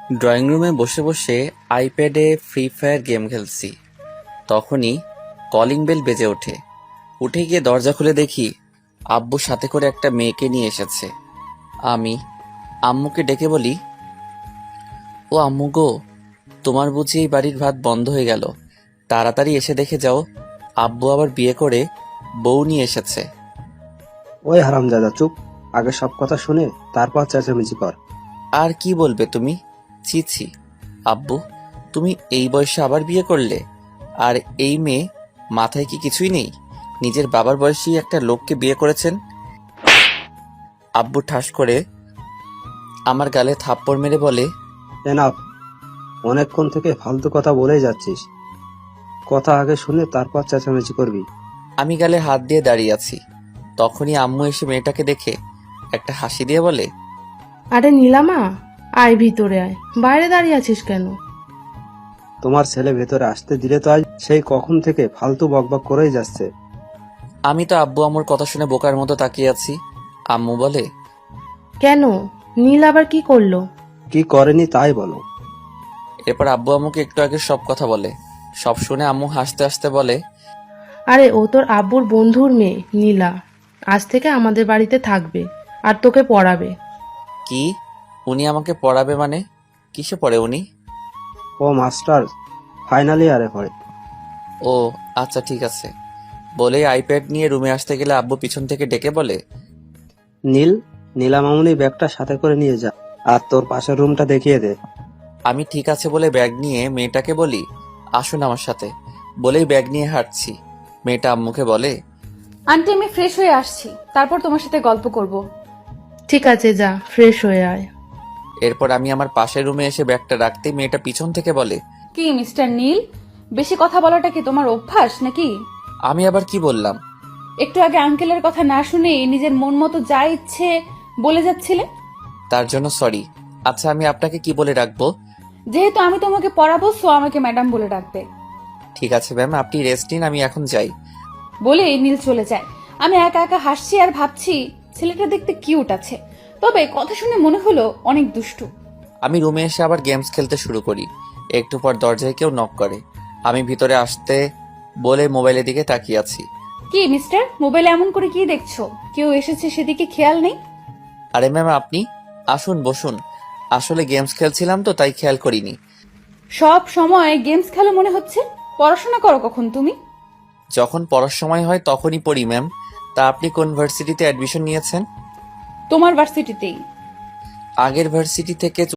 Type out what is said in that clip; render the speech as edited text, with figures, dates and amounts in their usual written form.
Drawing রুমে বসে বসে আইপ্যাডে ফ্রি ফায়ার গেম খেলছি। তখনই কলিং বেল বেজে ওঠে। উঠে গিয়ে দরজা খুলে দেখি আব্বু সাথে করে একটা মেয়েকে নিয়ে এসেছে। আমি আম্মুকে ডেকে বলি, ও আম্মু গো, তোমার বুঝি এই বাড়ির ভাত বন্ধ হয়ে গেল? তাড়াতাড়ি এসে দেখে যাও, আব্বু আবার বিয়ে করে বউ নিয়ে এসেছে। ওই হারামজাদা চুপ। আগে সব কথা শুনে তারপর চেঁচামেচি কর। আর কি বলবে তুমি? ছি ছি আব্বু, তুমি এই বয়সে আবার বিয়ে করলে? আর এই মেয়ে, মাথায় কি কিছুই নেই? নিজের বাবার বয়সী একটা লোককে বিয়ে করেছেন। আব্বু ঠাস করে আমার গালে থাপ্পড় মেরে বলে, এনাফ। অনেকক্ষণ থেকে ফালতু কথা বলেই যাচ্ছিস। কথা আগে শুনে তারপর চেঁচামেচি করবি। আমি গালে হাত দিয়ে দাঁড়িয়ে আছি। তখনই আম্মু এসে মেয়েটাকে দেখে একটা হাসি দিয়ে বলে, আরে নীলামা, আয় ভিতরে আয়, বাইরে দাঁড়িয়ে আছিস কেন? তোমার ছেলে ভেতরে আসতে দিলে তো আজ সেই কখন থেকে ফালতু বকবক করেই যাচ্ছে। আমি তো আব্বু আম্মুর কথা শুনে বোকার মতো তাকিয়ে আছি। আম্মু বলে, কেন? নীল আবার কি করলো? কি করেনি তাই বলো। এরপর আব্বু আম্মুকে একটু আগে সব কথা বলে। সব শুনে আম্মু হাসতে হাসতে বলে, আরে ও তোর আব্বুর বন্ধুর মেয়ে নীলা, আজ থেকে আমাদের বাড়িতে থাকবে আর তোকে পড়াবে। কি? উনি আমাকে পড়াবে মানে? কিসে পড়ে উনি? ও মাস্টার ফাইনাল ইয়ারে পড়ে। ও আচ্ছা ঠিক আছে। বলেই আইপ্যাড নিয়ে রুমে আসতে গেলে আব্বু পিছন থেকে ডেকে বলে, নীলা মামুনি ব্যাগটা সাথে করে নিয়ে যা, আর তোর পাশের রুমটা দেখিয়ে দে। আমি ঠিক আছে বলে ব্যাগ নিয়ে মেয়েটাকে বলি, আসুন আমার সাথে। বলেই ব্যাগ নিয়ে হাঁটছি। মেয়েটা আম্মুকে বলে, আন্টি আমি ফ্রেশ হয়ে আসছি, তারপর তোমার সাথে গল্প করব। ঠিক আছে, যা ফ্রেশ হয়ে আয়। এরপর আমি আমার পাশের রুমে এসে ব্যাগটা রাখতেই মেয়েটা পিছন থেকে বলে, কি মিস্টার নীল, বেশি কথা বলাটা কি তোমার অভ্যাস নাকি? আমি আবার কি বললাম? একটু আগে আঙ্কেলের কথা না শুনে নিজের মন মতো যা ইচ্ছে বলে যাচ্ছিলে। তার জন্য সরি। আচ্ছা আমি আপনাকে কি বলে রাখবো? যেহেতু আমি তোমাকে পড়াবো সো আমাকে ম্যাডাম বলে ডাকবে। ঠিক আছে ম্যাম, আপনি রেস্ট নিন, আমি এখন যাই। বলে নীল চলে যায়। আমি একা একা হাসছি আর ভাবছি ছেলেটা দেখতে কিউট আছে, তবে কথা শুনে মনে হলো অনেক দুষ্টু। আমি রুমে এসে আবার গেমস খেলতে শুরু করি। একটু পর দরজায় কেউ নক করে। আমি ভিতরে আসতে বলে মোবাইলের দিকে তাকিয়ে আছি। কি মিস্টার, মোবাইলে এমন করে কি দেখছো? কেউ এসেছে সেদিকে খেয়াল নেই? আরে ম্যাম আপনি আসুন, বসুন। আসলে গেমস খেলছিলাম তো তাই খেয়াল করিনি। সব সময় গেমস খেলো মনে হচ্ছে। পড়াশোনা করো কখন তুমি? যখন পড়ার সময় হয় তখনই পড়ি ম্যাম। তা আপনি কোন ভার্সিটিতে অ্যাডমিশন নিয়েছেন? তোমার ভার্সিটিতেই। আগের ভার্সিটি থেকে